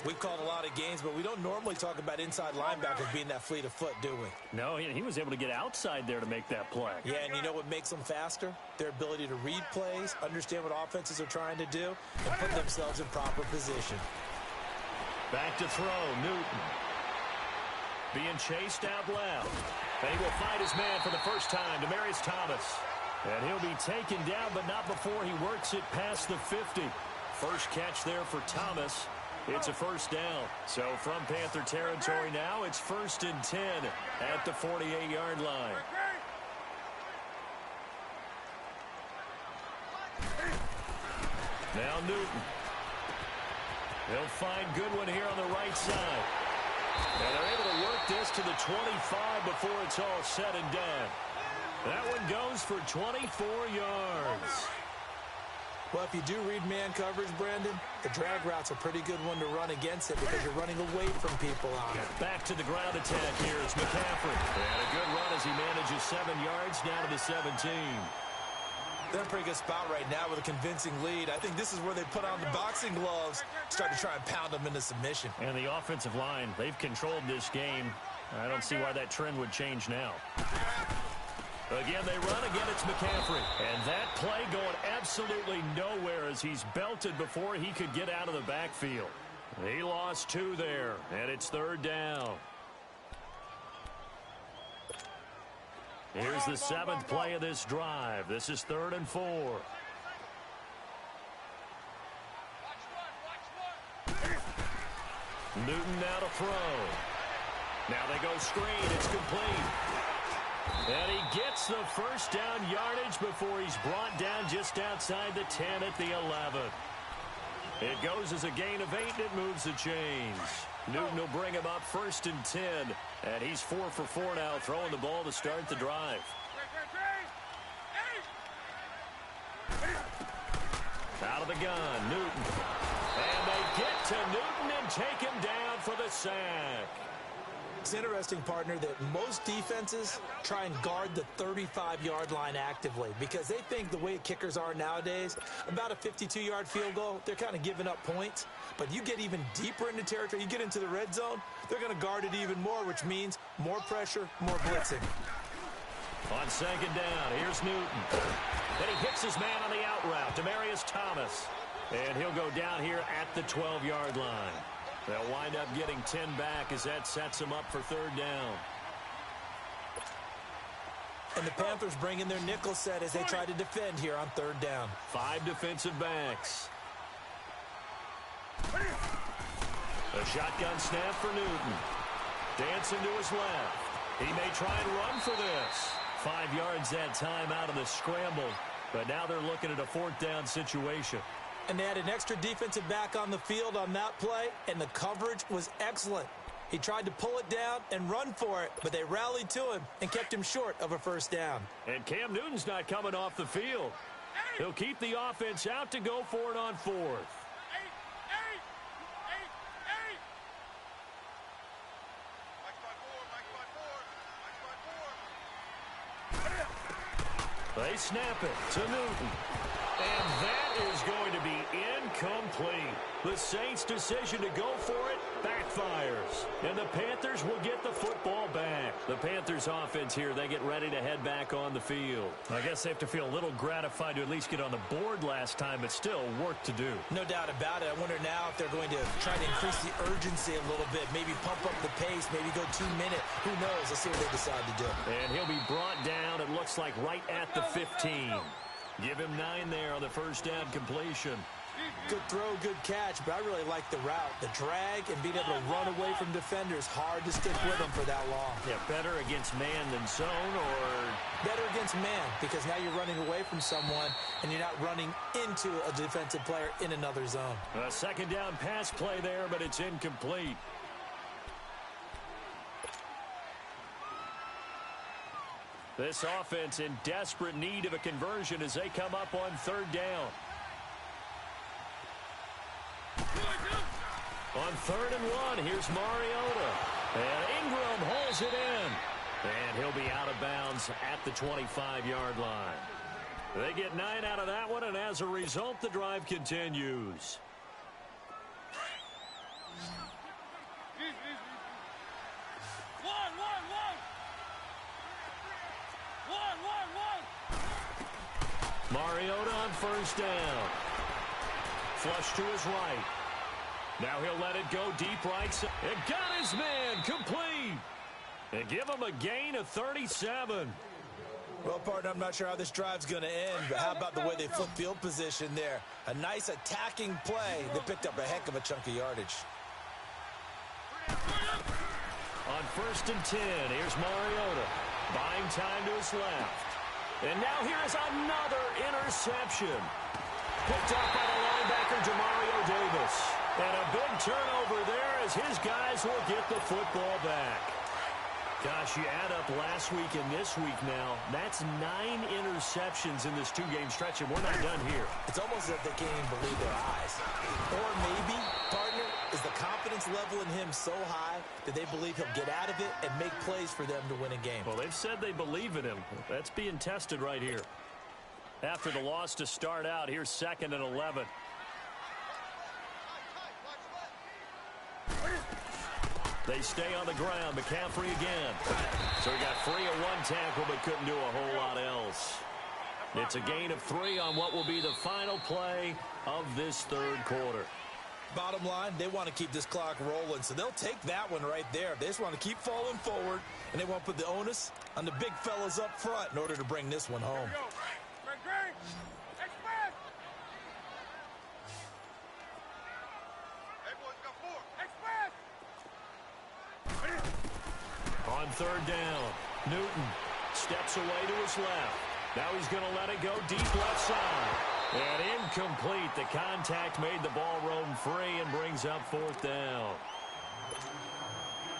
We've called a lot of games, but we don't normally talk about inside linebackers being that fleet of foot, do we? No, he was able to get outside there to make that play. Yeah, and you know what makes them faster? Their ability to read plays, understand what offenses are trying to do, and put themselves in proper position. Back to throw, Newton. Being chased out loud. And he will find his man for the first time, Demaryius Thomas. And he'll be taken down, but not before he works it past the 50. First catch there for Thomas. It's a first down. So from Panther territory now, it's 1st and 10 at the 48-yard line. Now Newton. He'll find Goodwin here on the right side. And they're able to work this to the 25 before it's all said and done. That one goes for 24 yards. Well, if you do read man coverage, Brandon, the drag route's a pretty good one to run against it because you're running away from people on it. Back to the ground attack here. It's McCaffrey. And a good run as he manages 7 yards down to the 17. They're in a pretty good spot right now with a convincing lead. I think this is where they put on the boxing gloves, start to try and pound them into submission. And the offensive line, they've controlled this game. I don't see why that trend would change now. Again, they run. Again, it's McCaffrey. And that play going absolutely nowhere as he's belted before he could get out of the backfield. He lost 2 there, and it's 3rd down. Here's the 7th play of this drive. This is 3rd and 4. Newton now to throw. Now they go screen. It's complete. And he gets the first down yardage before he's brought down just outside the 10 at the 11. It goes as a gain of 8, and it moves the chains. Newton will bring him up 1st and 10, and he's 4 for 4 now, throwing the ball to start the drive. Out of the gun, Newton. And they get to Newton and take him down for the sack. It's interesting, partner, that most defenses try and guard the 35-yard line actively because they think the way kickers are nowadays, about a 52-yard field goal, they're kind of giving up points. But you get even deeper into territory, you get into the red zone, they're going to guard it even more, which means more pressure, more blitzing. On 2nd down, here's Newton. Then he hits his man on the out route, Demaryius Thomas. And he'll go down here at the 12-yard line. They'll wind up getting 10 back as that sets them up for 3rd down. And the Panthers bring in their nickel set as they try to defend here on 3rd down. 5 defensive backs. A shotgun snap for Newton. Dancing to his left. He may try and run for this. 5 yards that time out of the scramble. But now they're looking at a 4th down situation. And they had an extra defensive back on the field on that play, and the coverage was excellent. He tried to pull it down and run for it, but they rallied to him and kept him short of a 1st down. And Cam Newton's not coming off the field. He'll keep the offense out to go for it on 4th. They snap it to Newton. And that is going to be incomplete. The Saints' decision to go for it backfires. And the Panthers will get the football back. The Panthers' offense here, they get ready to head back on the field. I guess they have to feel a little gratified to at least get on the board last time, but still work to do. No doubt about it. I wonder now if they're going to try to increase the urgency a little bit, maybe pump up the pace, maybe go 2 minute. Who knows? Let's see what they decide to do. And he'll be brought down, it looks like, right at the 15. Give him 9 there on the 1st down completion. Good throw, good catch, but I really like the route. The drag and being able to run away from defenders, hard to stick with them for that long. Yeah, better against man than zone, or? Better against man, because now you're running away from someone and you're not running into a defensive player in another zone. A 2nd down pass play there, but it's incomplete. This offense in desperate need of a conversion as they come up on 3rd down. On 3rd and 1, here's Mariota. And Ingram holds it in. And he'll be out of bounds at the 25-yard line. They get 9 out of that one, and as a result, the drive continues. Mariota on 1st down. Flush to his right. Now he'll let it go deep right side. It got his man complete. And give him a gain of 37. Well, partner, I'm not sure how this drive's going to end, but how about the way they flip field position there? A nice attacking play. They picked up a heck of a chunk of yardage. On 1st and 10, here's Mariota. Buying time to his left. And now here is another interception. Picked up by the linebacker, Demario Davis. And a big turnover there as his guys will get the football back. Gosh, you add up last week and this week now, that's 9 interceptions in this 2-game stretch, and we're not done here. It's almost as if they can't even believe their eyes. Or maybe, partner, is the confidence level in him so high that they believe he'll get out of it and make plays for them to win a game. Well, they've said they believe in him. That's being tested right here. After the loss to start out, here's 2nd and 11. They stay on the ground. McCaffrey again. So he got free of 1 tackle but couldn't do a whole lot else. It's a gain of 3 on what will be the final play of this 3rd quarter. Bottom line, they want to keep this clock rolling, so they'll take that one right there. They just want to keep falling forward, and they want to put the onus on the big fellas up front in order to bring this one home. On 3rd down, Newton steps away to his left. Now he's going to let it go deep left side. And incomplete. The contact made the ball roam free and brings up 4th down.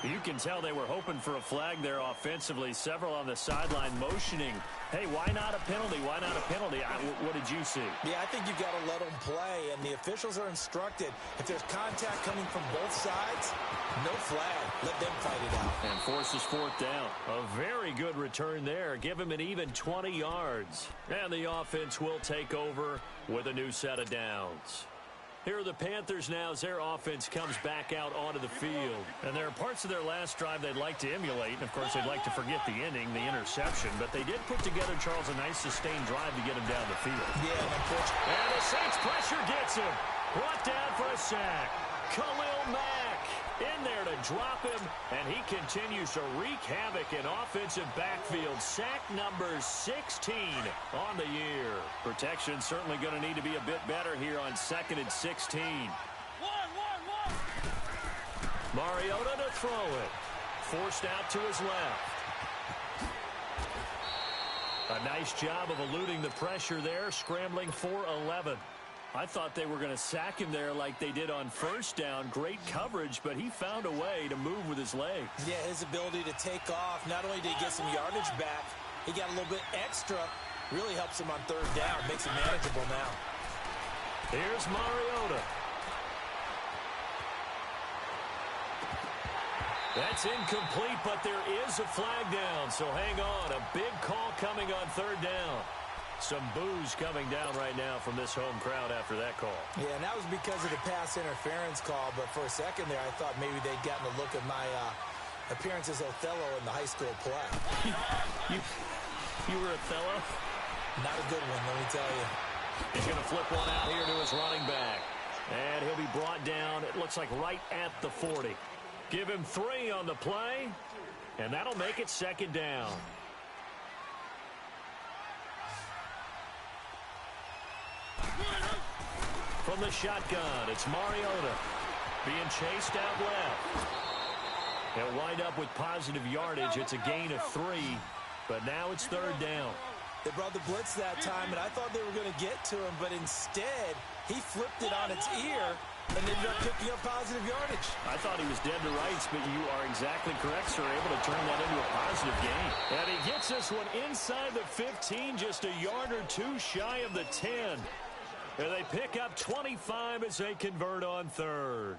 You can tell they were hoping for a flag there offensively. Several on the sideline motioning. Hey, why not a penalty? Why not a penalty? What did you see? Yeah, I think you've got to let them play, and the officials are instructed. If there's contact coming from both sides, no flag. Let them fight it out. And forces 4th down. A very good return there. Give him an even 20 yards. And the offense will take over with a new set of downs. Here are the Panthers now as their offense comes back out onto the field. And there are parts of their last drive they'd like to emulate. And, of course, they'd like to forget the ending, the interception. But they did put together, Charles, a nice sustained drive to get him down the field. Yeah, unfortunately. And the Saints pressure gets him. Brought down for a sack. Khalil Mack in there to drop him. And he continues to wreak havoc in offensive backfield. Sack number 16 on the year. Protection certainly going to need to be a bit better here on 2nd and 16. Mariota to throw it. Forced out to his left. A nice job of eluding the pressure there, scrambling for 11. I thought they were going to sack him there like they did on 1st down. Great coverage, but he found a way to move with his legs. Yeah, his ability to take off. Not only did he get some yardage back, he got a little bit extra. Really helps him on 3rd down. Makes it manageable now. Here's Mariota. That's incomplete, but there is a flag down, so hang on. A big call coming on 3rd down. Some boos coming down right now from this home crowd after that call. Yeah, and that was because of the pass interference call, but for a second there, I thought maybe they'd gotten a look at my appearance as Othello in the high school play. You were Othello? Not a good one, let me tell you. He's going to flip one out here to his running back. And he'll be brought down, it looks like right at the 40. Give him 3 on the play, and that'll make it 2nd down. From the shotgun, it's Mariota being chased out left. He'll wind up with positive yardage. It's a gain of 3, but now it's 3rd down. They brought the blitz that time, and I thought they were going to get to him, but instead, he flipped it on its ear and ended up picking up positive yardage. I thought he was dead to rights, but you are exactly correct, sir. Able to turn that into a positive gain. And he gets this one inside the 15, just a yard or 2 shy of the 10. And they pick up 25 as they convert on 3rd.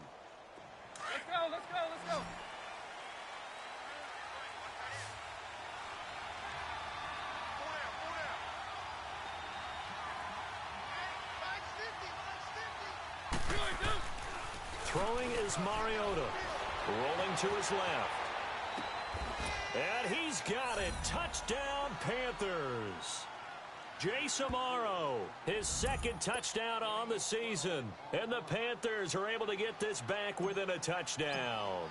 Let's go, let's go, let's go. Throwing is Mariota. Rolling to his left. And he's got it. Touchdown, Panthers. Jace Amaro, his 2nd touchdown on the season. And the Panthers are able to get this back within a touchdown.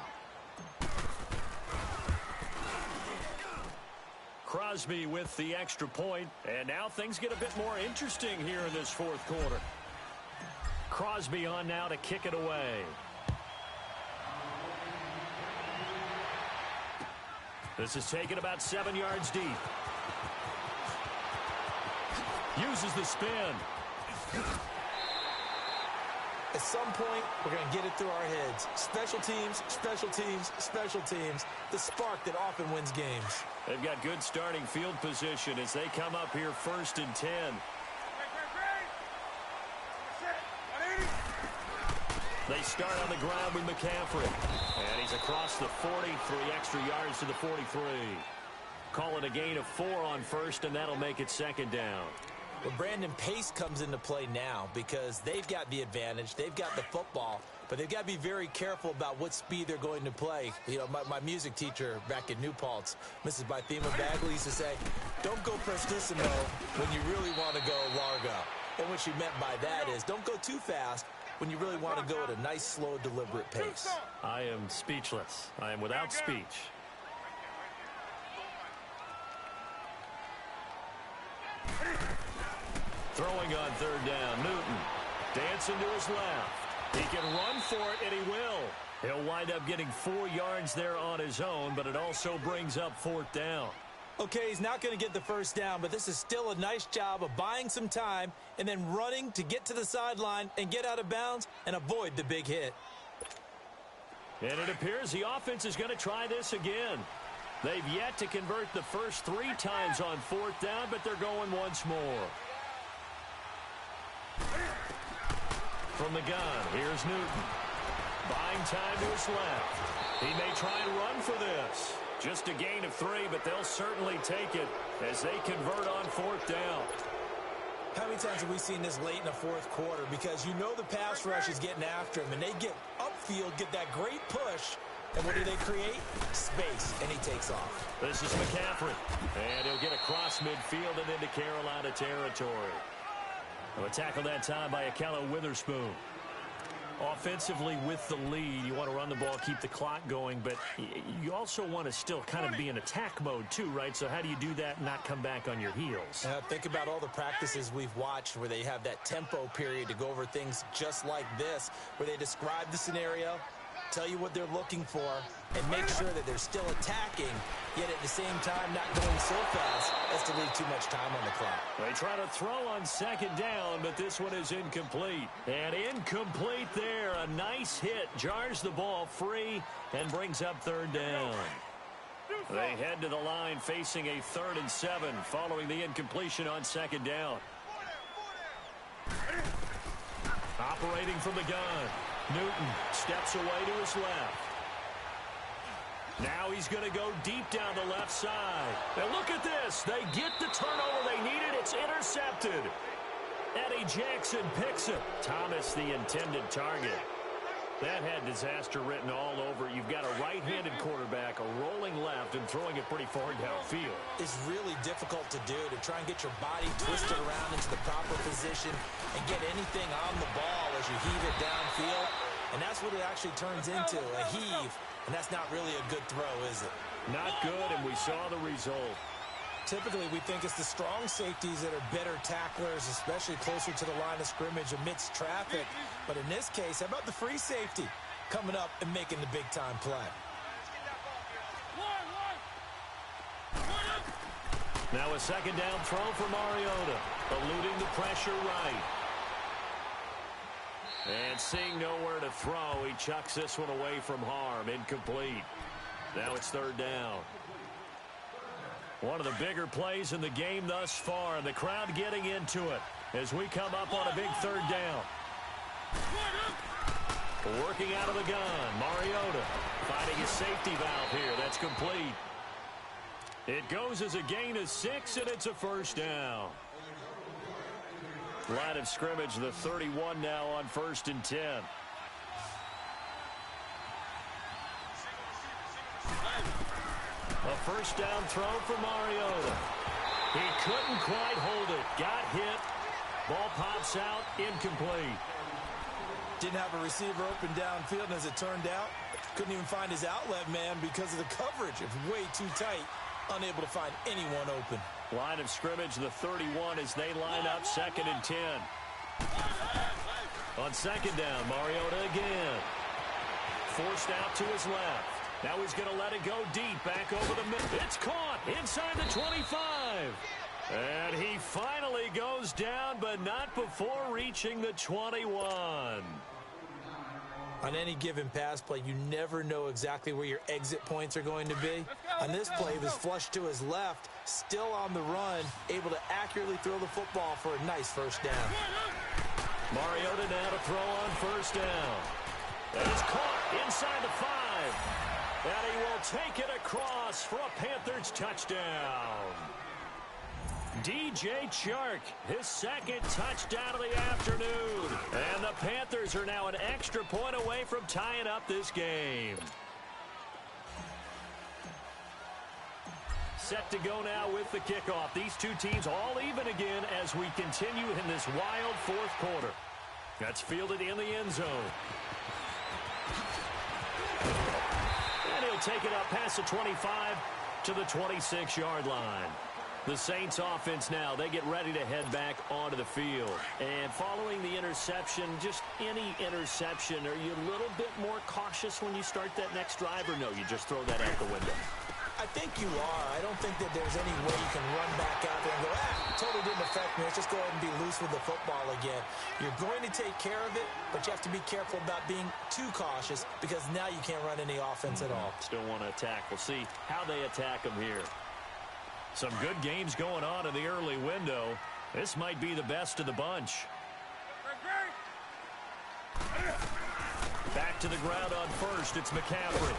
Crosby with the extra point, and now things get a bit more interesting here in this fourth quarter. Crosby on now to kick it away. This is taken about 7 yards deep. Uses the spin. At some point, we're going to get it through our heads. Special teams, special teams, special teams. The spark that often wins games. They've got good starting field position as they come up here 1st and 10. They start on the ground with McCaffrey. And he's across the 40, 3 extra yards to the 43. Call it a gain of 4 on first, and that'll make it 2nd down. Well, Brandon, pace comes into play now because they've got the advantage. They've got the football, but they've got to be very careful about what speed they're going to play. You know, my music teacher back in New Paltz, Mrs. Bythema Bagley, used to say, don't go prestissimo when you really want to go largo. And what she meant by that is don't go too fast when you really want to go at a nice, slow, deliberate pace. I am speechless. I am without speech. Throwing on 3rd down, Newton. Dancing to his left. He can run for it, and he will. He'll wind up getting 4 yards there on his own, but it also brings up 4th down. Okay, he's not going to get the first down, but this is still a nice job of buying some time and then running to get to the sideline and get out of bounds and avoid the big hit. And it appears the offense is going to try this again. They've yet to convert the first 3 times on 4th down, but they're going once more. From the gun, here's Newton. Buying time to his left. He may try and run for this. Just a gain of 3, but they'll certainly take it as they convert on 4th down. How many times have we seen this late in the fourth quarter? Because you know the pass rush is getting after him, and they get upfield, get that great push, and what do they create? Space, and he takes off. This is McCaffrey, and he'll get across midfield and into Carolina territory. A tackle that time by Ahkello Witherspoon. Offensively with the lead, you want to run the ball, keep the clock going, but you also want to still kind of be in attack mode too, right? So how do you do that and not come back on your heels? Think about all the practices we've watched where they have that tempo period to go over things just like this, where they describe the scenario, tell you what they're looking for, and make sure that they're still attacking, yet at the same time not going so fast as to leave too much time on the clock. They try to throw on 2nd down, but this one is incomplete. And incomplete there. A nice hit. Jars the ball free and brings up 3rd down. They head to the line facing a 3rd and 7 following the incompletion on 2nd down. Operating from the gun. Newton steps away to his left. Now he's going to go deep down the left side. And look at this. They get the turnover they needed. It's intercepted. Eddie Jackson picks it. Thomas, the intended target. That had disaster written all over it. You've got a right-handed quarterback, a rolling left, and throwing it pretty far downfield. It's really difficult to do, to try and get your body twisted around into the proper position and get anything on the ball as you heave it downfield. And that's what it actually turns into, a heave. And that's not really a good throw, is it? Not good, and we saw the result. Typically, we think it's the strong safeties that are better tacklers, especially closer to the line of scrimmage amidst traffic. But in this case, how about the free safety coming up and making the big-time play? Now a 2nd down throw for Mariota, eluding the pressure right. And seeing nowhere to throw, he chucks this one away from harm, incomplete. Now it's 3rd down. One of the bigger plays in the game thus far, and the crowd getting into it as we come up on a big 3rd down. Working out of the gun, Mariota finding his safety valve here. That's complete. It goes as a gain of 6, and it's a 1st down. Line of scrimmage, the 31 now on 1st and 10. A 1st down throw for Mariota. He couldn't quite hold it. Got hit. Ball pops out. Incomplete. Didn't have a receiver open downfield, and as it turned out, couldn't even find his outlet man because of the coverage. It was way too tight. unable to find anyone open. Line of scrimmage, the 31 as they line up 2nd and 10. On 2nd down, Mariota again. Forced out to his left. Now he's going to let it go deep, back over the middle. It's caught inside the 25. And he finally goes down, but not before reaching the 21. On any given pass play, you never know exactly where your exit points are going to be. On this play, he was flushed to his left, still on the run, able to accurately throw the football for a nice first down. Mariota now to throw on 1st down. And it's caught inside the 5. And he will take it across for a Panthers touchdown. DJ Chark, his 2nd touchdown of the afternoon. And the Panthers are now an extra point away from tying up this game. Set to go now with the kickoff. These two teams all even again as we continue in this wild 4th quarter. That's fielded in the end zone. And he'll take it up past the 25 to the 26-yard line. The Saints offense now, they get ready to head back onto the field. And following the interception, just any interception, are you a little bit more cautious when you start that next drive, or no, you just throw that out the window? I think you are. I don't think that there's any way you can run back out there and go, totally didn't affect me. Let's just go ahead and be loose with the football again. You're going to take care of it, but you have to be careful about being too cautious because now you can't run any offense at all. Still want to attack. We'll see how they attack them here. Some good games going on in the early window. This might be the best of the bunch. Back to the ground on 1st. It's McCaffrey.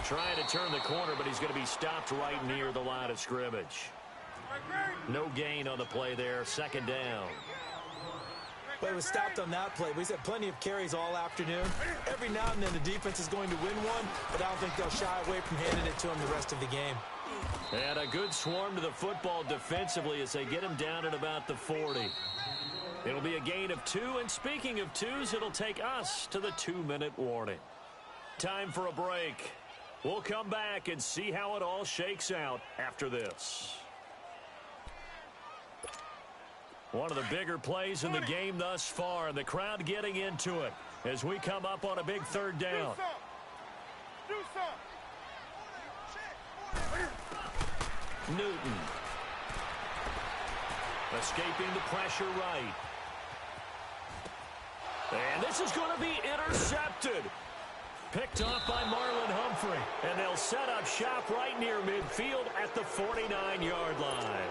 Trying to turn the corner, but he's going to be stopped right near the line of scrimmage. No gain on the play there. 2nd down. But it was stopped on that play. But he's had plenty of carries all afternoon. Every now and then the defense is going to win one, but I don't think they'll shy away from handing it to him the rest of the game. And a good swarm to the football defensively as they get him down at about the 40. It'll be a gain of 2, and speaking of 2s, it'll take us to the 2-minute warning. Time for a break. We'll come back and see how it all shakes out after this. One of the bigger plays in the game thus far, and the crowd getting into it as we come up on a big 3rd down. Newton. Escaping the pressure right. And this is going to be intercepted. Picked off by Marlon Humphrey. And they'll set up shop right near midfield at the 49-yard line.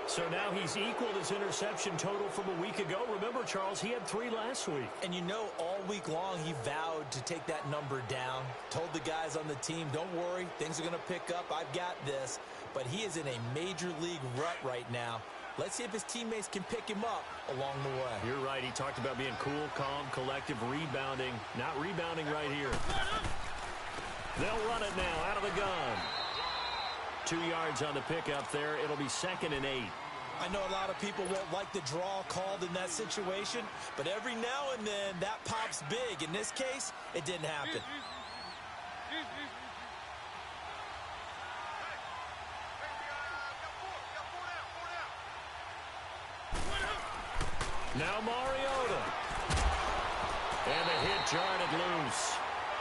So now he's equaled his interception total from a week ago. Remember, Charles, he had 3 last week. And you know, all week long he vowed to take that number down. Told the guys on the team, don't worry, things are going to pick up. I've got this. But he is in a major league rut right now. Let's see if his teammates can pick him up along the way. You're right. He talked about being cool, calm, collective, rebounding. Not rebounding right here. They'll run it now out of the gun. 2 yards on the pickup there. It'll be 2nd and 8. I know a lot of people won't like the draw called in that situation, but every now and then that pops big. In this case, it didn't happen. Now Mariota. And the hit jarred it loose.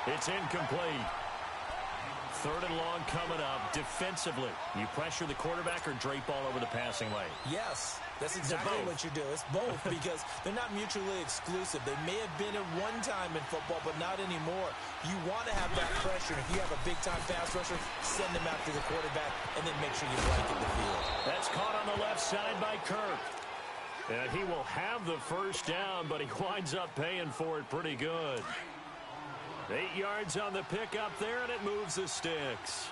It's incomplete. 3rd and long coming up. Defensively, you pressure the quarterback or drape all over the passing lane? Yes, that's exactly what you do. It's both because they're not mutually exclusive. They may have been at one time in football, but not anymore. You want to have that pressure. If you have a big-time pass rusher, send them after the quarterback and then make sure you blanket the field. That's caught on the left side by Kirk. And he will have the first down, but he winds up paying for it pretty good. 8 yards on the pickup there, and it moves the sticks.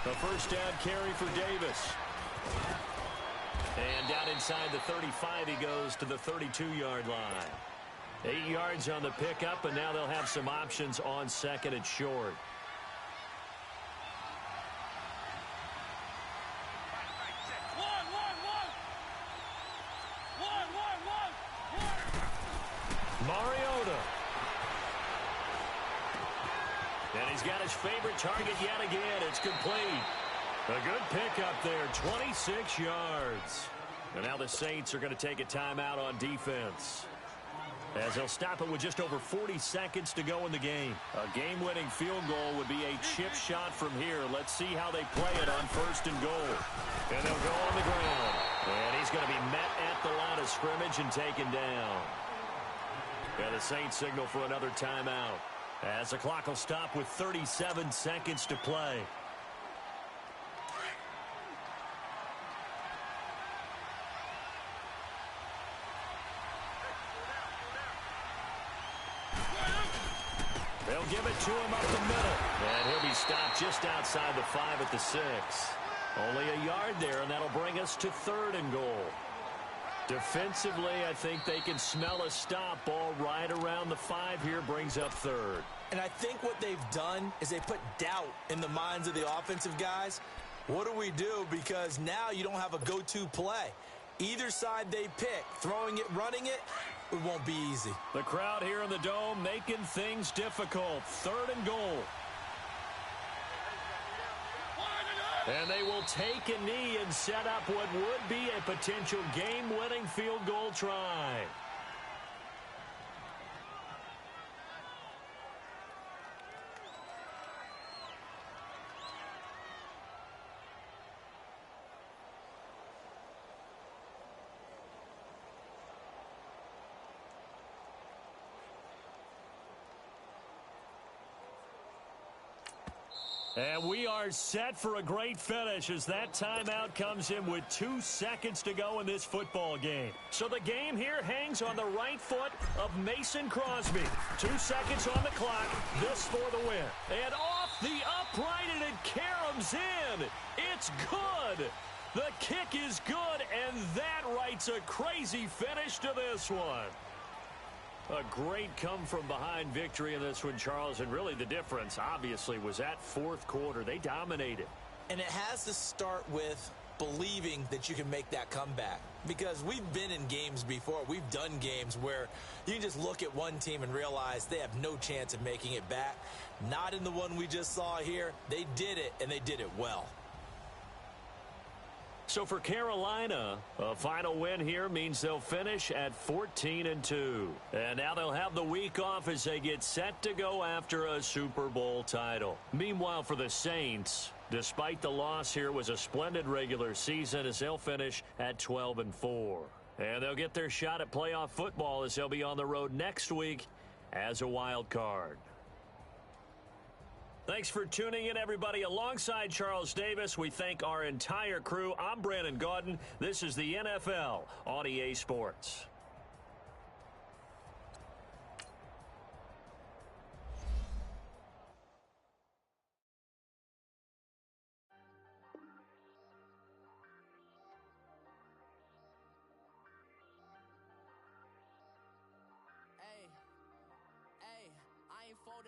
The first down carry for Davis. And down inside the 35, he goes to the 32-yard line. 8 yards on the pickup, and now they'll have some options on 2nd and short. And he's got his favorite target yet again. It's complete. A good pickup there, 26 yards. And now the Saints are going to take a timeout on defense, as they'll stop it with just over 40 seconds to go in the game. A game-winning field goal would be a chip shot from here. Let's see how they play it on 1st and goal. And they'll go on the ground. And he's going to be met at the line of scrimmage and taken down. And the Saints signal for another timeout, as the clock will stop with 37 seconds to play. They'll give it to him up the middle. And he'll be stopped just outside the 5 at the 6. Only a yard there, and that'll bring us to 3rd and goal. Defensively, I think they can smell a stop. Ball right around the 5 here, brings up 3rd. And I think what they've done is they put doubt in the minds of the offensive guys. What do we do? Because now you don't have a go-to play. Either side they pick, throwing it, running it, it won't be easy. The crowd here in the Dome making things difficult. 3rd and goal. And they will take a knee and set up what would be a potential game-winning field goal try. And we are set for a great finish as that timeout comes in with 2 seconds to go in this football game. So the game here hangs on the right foot of Mason Crosby. 2 seconds on the clock. This for the win. And off the upright, and it caroms in. It's good. The kick is good, and that writes a crazy finish to this one. A great come-from-behind victory in this one, Charles, and really the difference, obviously, was that 4th quarter. They dominated. And it has to start with believing that you can make that comeback, because we've been in games before. We've done games where you can just look at one team and realize they have no chance of making it back. Not in the one we just saw here. They did it, and they did it well. So for Carolina, a final win here means they'll finish at 14-2. And now they'll have the week off as they get set to go after a Super Bowl title. Meanwhile, for the Saints, despite the loss here, was a splendid regular season as they'll finish at 12-4. And they'll get their shot at playoff football as they'll be on the road next week as a wild card. Thanks for tuning in, everybody. Alongside Charles Davis, we thank our entire crew. I'm Brandon Gaudin. This is the NFL on EA Sports.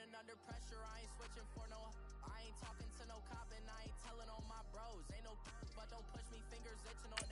Under pressure, I ain't switching for no. I ain't talking to no cop and I ain't telling on my bros. Ain't no but don't push me, fingers itching on.